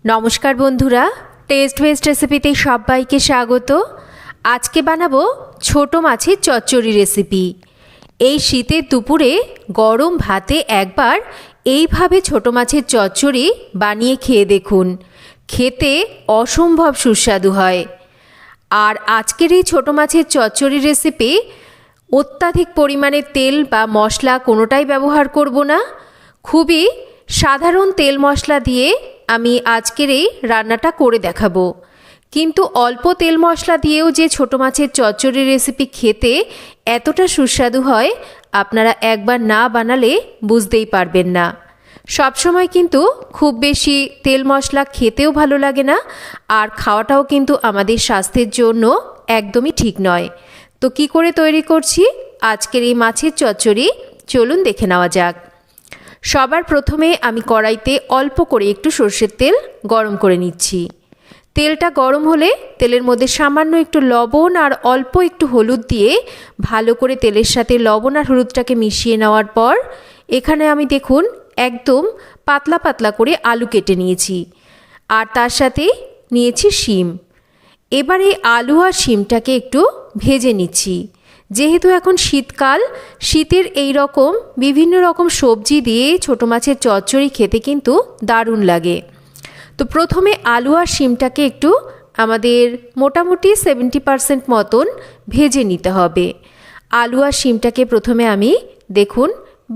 নমস্কার বন্ধুরা, test best রেসিপিতে সবাইকে স্বাগত। আজকে বানাবো ছোট মাছের চচ্চড়ি রেসিপি। এই শীতের দুপুরে গরম ভাতে একবার এইভাবে ছোট মাছের চচ্চড়ি বানিয়ে খেয়ে দেখুন, খেতে অসম্ভব সুস্বাদু হয়। আর আজকের এই ছোট মাছের চচ্চড়ি রেসিপি অত্যাধিক পরিমাণে তেল বা মশলা কোনোটাই ব্যবহার করব না। খুবই সাধারণ তেল মশলা দিয়ে আমি আজকের এই রান্নাটা করে দেখাবো। কিন্তু অল্প তেল মশলা দিয়েও যে ছোট মাছের চচ্চড়ি রেসিপি খেতে এতটা সুস্বাদু হয়, আপনারা একবার না বানালে বুঝতেই পারবেন না। সবসময় কিন্তু খুব বেশি তেল মশলা খেতেও ভালো লাগে না, আর খাওয়াটাও কিন্তু আমাদের স্বাস্থ্যের জন্য একদমই ঠিক নয়। তো কি করে তৈরি করছি আজকের এই মাছের চচ্চড়ি, চলুন দেখে নেওয়া যাক। সবার প্রথমে আমি কড়াইতে অল্প করে একটু সর্ষের তেল গরম করে নিচ্ছি। তেলটা গরম হলে তেলের মধ্যে সামান্য একটু লবণ আর অল্প একটু হলুদ দিয়ে ভালো করে তেলের সাথে লবণ আর হলুদটাকে মিশিয়ে নেওয়ার পর এখানে আমি দেখুন একদম পাতলা পাতলা করে আলু কেটে নিয়েছি, আর তার সাথে নিয়েছি শিম। এবার এই আলু আর শিমটাকে একটু ভেজে নিচ্ছি। যেহেতু এখন শীতকাল, শীতের এই রকম বিভিন্ন রকম সবজি দিয়ে ছোট মাছের চচ্চড়ি খেতে কিন্তু দারুণ লাগে। তো প্রথমে আলু আর শিমটাকে একটু আমাদের মোটামুটি 70% মতন ভেজে নিতে হবে। আলু আর শিমটাকে প্রথমে আমি দেখুন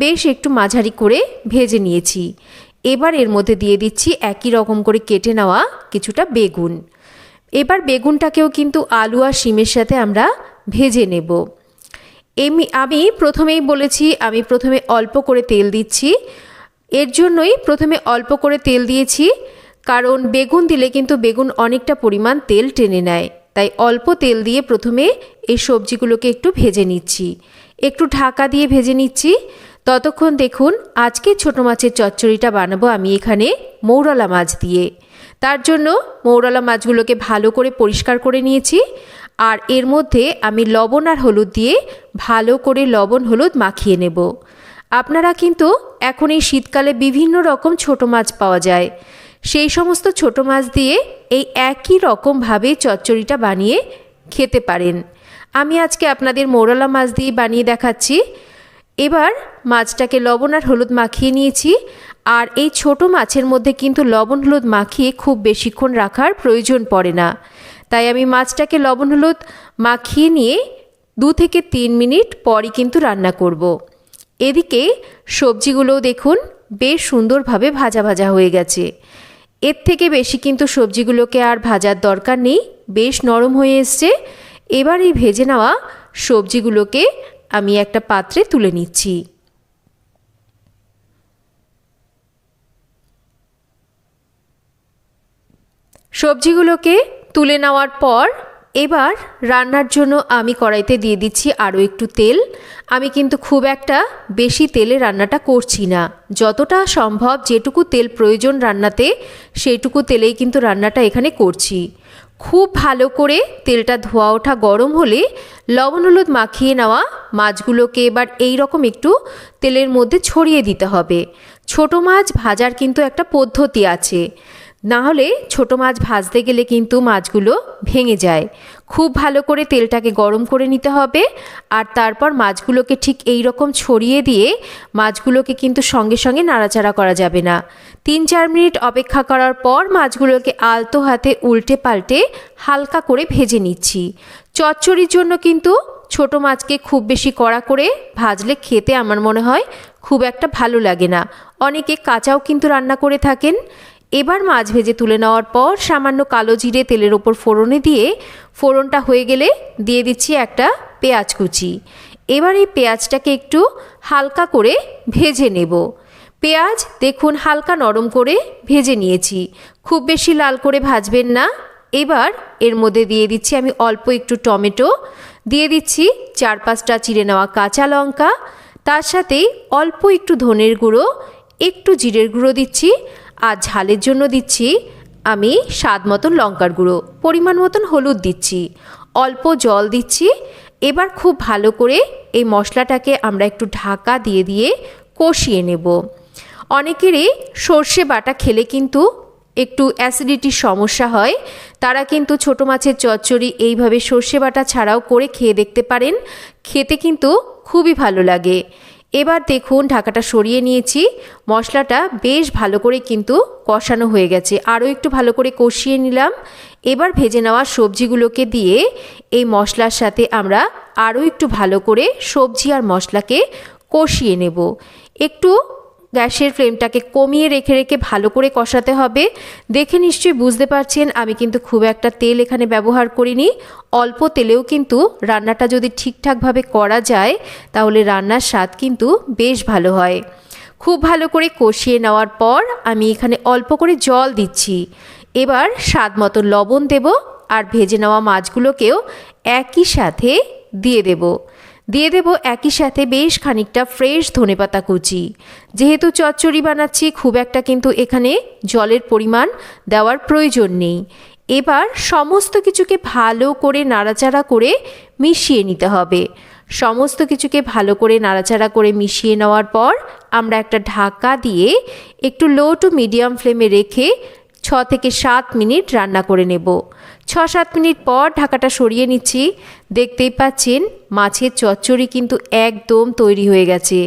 বেশ একটু মাঝারি করে ভেজে নিয়েছি। এবার এর মধ্যে দিয়ে দিচ্ছি একই রকম করে কেটে নেওয়া কিছুটা বেগুন। এবার বেগুনটাকেও কিন্তু আলু আর শিমের সাথে আমরা ভেজে নেব। আমি প্রথমেই বলেছি আমি প্রথমে অল্প করে তেল দিচ্ছি। এর জন্যই প্রথমে অল্প করে তেল দিয়েছি, কারণ বেগুন দিলে কিন্তু বেগুন অনেকটা পরিমাণ তেল টেনে নেয়। তাই অল্প তেল দিয়ে প্রথমে এই সবজিগুলোকে একটু ভেজে নিচ্ছি, একটু ঢাকা দিয়ে ভেজে নিচ্ছি। ততক্ষণ দেখুন আজকে ছোট মাছের চচ্চড়িটা বানাবো আমি এখানে মৌরলা মাছ দিয়ে। তার জন্য মৌরলা মাছগুলোকে ভালো করে পরিষ্কার করে নিয়েছি, আর এর মধ্যে আমি লবণ আর হলুদ দিয়ে ভালো করে লবণ হলুদ মাখিয়ে নেব। আপনারা কিন্তু এখন এই শীতকালে বিভিন্ন রকম ছোট মাছ পাওয়া যায়, সেই সমস্ত ছোট মাছ দিয়ে এই একই রকমভাবে চচ্চড়িটা বানিয়ে খেতে পারেন। আমি আজকে আপনাদের মৌরলা মাছ দিয়ে বানিয়ে দেখাচ্ছি। এবার মাছটাকে লবণ আর হলুদ মাখিয়ে নিয়েছি, আর এই ছোট মাছের মধ্যে কিন্তু লবণ হলুদ মাখিয়ে খুব বেশিক্ষণ রাখার প্রয়োজন পড়ে না। তাই আমি মাছটাকে লবণ হলুদ মাখিয়ে নিয়ে 2 থেকে 3 মিনিট পরই কিন্তু রান্না করব। এদিকে সবজিগুলোও দেখুন বেশ সুন্দরভাবে ভাজা ভাজা হয়ে গেছে। এর থেকে বেশি কিন্তু সবজিগুলোকে আর ভাজার দরকার নেই, বেশ নরম হয়ে এসছে। এবার এই ভেজে নেওয়া সবজিগুলোকে আমি একটা পাত্রে তুলে নিচ্ছি। সবজিগুলোকে তুলে নেওয়ার পর এবার রান্নার জন্য আমি কড়াইতে দিয়ে দিচ্ছি আরও একটু তেল। আমি কিন্তু খুব একটা বেশি তেলে রান্নাটা করছি না, যতটা সম্ভব যেটুকু তেল প্রয়োজন রান্নাতে সেইটুকু তেলেই কিন্তু রান্নাটা এখানে করছি। খুব ভালো করে তেলটা ধোয়া ওঠা গরম হলে লবণ হলুদ মাখিয়ে নেওয়া মাছগুলোকে এবার এই রকম একটু তেলের মধ্যে ছড়িয়ে দিতে হবে। ছোট মাছ ভাজার কিন্তু একটা পদ্ধতি আছে, না হলে ছোট মাছ ভাজতে গেলে কিন্তু মাছগুলো ভেঙে যায়। খুব ভালো করে তেলটাকে গরম করে নিতে হবে, আর তারপর মাছগুলোকে ঠিক এই রকম ছড়িয়ে দিয়ে মাছগুলোকে কিন্তু সঙ্গে সঙ্গে নাড়াচাড়া করা যাবে না। 3-4 মিনিট অপেক্ষা করার পর মাছগুলোকে আলতো হাতে উল্টে পাল্টে হালকা করে ভেজে নিচ্ছি। চচ্চড়ির জন্য কিন্তু ছোট মাছকে খুব বেশি কড়া করে ভাজলে খেতে আমার মনে হয় খুব একটা ভালো লাগে না, অনেকে কাঁচাও কিন্তু রান্না করে থাকেন। এবার মাছ ভেজে তুলে নেওয়ার পর সামান্য কালো জিরে তেলের ওপর ফোড়নে দিয়ে ফোড়নটা হয়ে গেলে দিয়ে দিচ্ছি একটা পেঁয়াজ কুচি। এবার এই পেঁয়াজটাকে একটু হালকা করে ভেজে নেব। পেঁয়াজ দেখুন হালকা নরম করে ভেজে নিয়েছি, খুব বেশি লাল করে ভাজবেন না। এবার এর মধ্যে দিয়ে দিচ্ছি আমি অল্প একটু টমেটো, দিয়ে দিচ্ছি 4-5টা চিড়ে নেওয়া কাঁচা লঙ্কা, তার সাথেই অল্প একটু ধনের গুঁড়ো, একটু জিরের গুঁড়ো দিচ্ছি, আর ঝালের জন্য দিচ্ছি আমি স্বাদ মতন লঙ্কার গুঁড়ো, পরিমাণ মতন হলুদ দিচ্ছি, অল্প জল দিচ্ছি। এবার খুব ভালো করে এই মশলাটাকে আমরা একটু ঢাকা দিয়ে দিয়ে কষিয়ে নেব। অনেকেরই সর্ষে বাটা খেলে কিন্তু একটু অ্যাসিডিটির সমস্যা হয় তারা কিন্তু ছোটো মাছের চচ্চড়ি এইভাবে সর্ষে বাটা ছাড়াও করে খেয়ে দেখতে পারেন। খেতে কিন্তু খুবই ভালো লাগে। এবার দেখুন ঢাকাটা সরিয়ে নিয়েছি, মশলাটা বেশ ভালো করে কিন্তু কষানো হয়ে গেছে। আরও একটু ভালো করে কষিয়ে নিলাম। এবার ভেজে নেওয়া সবজিগুলোকে দিয়ে এই মশলার সাথে আমরা আরও একটু ভালো করে সবজি আর মশলাকে কষিয়ে নেব। একটু গ্যাসের ফ্লেমটাকে কমিয়ে রেখে রেখে ভালো করে কষাতে হবে। দেখে নিশ্চয়ই বুঝতে পারছেন আমি কিন্তু খুব একটা তেল এখানে ব্যবহার করিনি। অল্প তেলেও কিন্তু রান্নাটা যদি ঠিকঠাকভাবে করা যায় তাহলে রান্নার স্বাদ কিন্তু বেশ ভালো হয়। খুব ভালো করে কষিয়ে নেওয়ার পর আমি এখানে অল্প করে জল দিচ্ছি। এবার স্বাদ মতো লবণ দেব আর ভেজে নেওয়া মাছগুলোকেও একই সাথে দিয়ে দেব একই সাথে বেশ খানিকটা ফ্রেশ ধনেপাতা কুচি। যেহেতু চচ্চড়ি বানাচ্ছি খুব একটা কিন্তু এখানে জলের পরিমাণ দেওয়ার প্রয়োজন নেই। এবার সমস্ত কিছুকে ভালো করে নাড়াচাড়া করে মিশিয়ে নিতে হবে। সমস্ত কিছুকে ভালো করে নাড়াচাড়া করে মিশিয়ে নেওয়ার পর আমরা একটা ঢাকা দিয়ে একটু লো টু মিডিয়াম ফ্লেমে রেখে 6 থেকে 7 মিনিট রান্না করে নেব। 6-7 মিনিট পর ঢাকাটা সরিয়ে নিচ্ছি। দেখতেই পাচ্ছেন মাছের চচ্চড়ি কিন্তু একদম তৈরি হয়ে গেছে।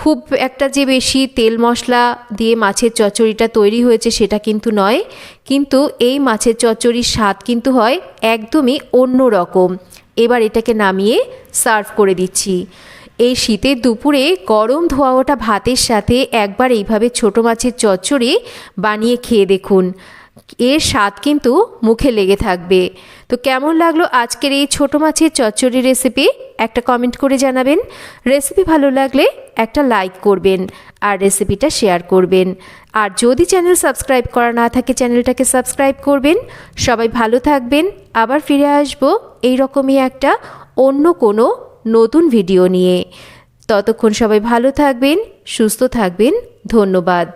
খুব একটা যে বেশি তেল মশলা দিয়ে মাছের চচ্চড়িটা তৈরি হয়েছে সেটা কিন্তু নয়, কিন্তু এই মাছের চচ্চড়ির স্বাদ কিন্তু হয় একদমই অন্য রকম। এবার এটাকে নামিয়ে সার্ভ করে দিচ্ছি। এই শীতের দুপুরে গরম ধোয়া ওঠা ভাতের সাথে একবার এইভাবে ছোটো মাছের চচ্চড়ি বানিয়ে খেয়ে দেখুন, এর স্বাদ কিন্তু মুখে লেগে থাকবে। তো কেমন লাগলো আজকের এই ছোটো মাছের চচ্চড়ি রেসিপি একটা কমেন্ট করে জানাবেন। রেসিপি ভালো লাগলে একটা লাইক করবেন আর রেসিপিটা শেয়ার করবেন। আর যদি চ্যানেল সাবস্ক্রাইব করা না থাকে চ্যানেলটাকে সাবস্ক্রাইব করবেন। সবাই ভালো থাকবেন। আবার ফিরে আসবো এইরকমই একটা অন্য কোনো নতুন ভিডিও নিয়ে। ততক্ষণ সবাই ভালো থাকবেন, সুস্থ থাকবেন। ধন্যবাদ।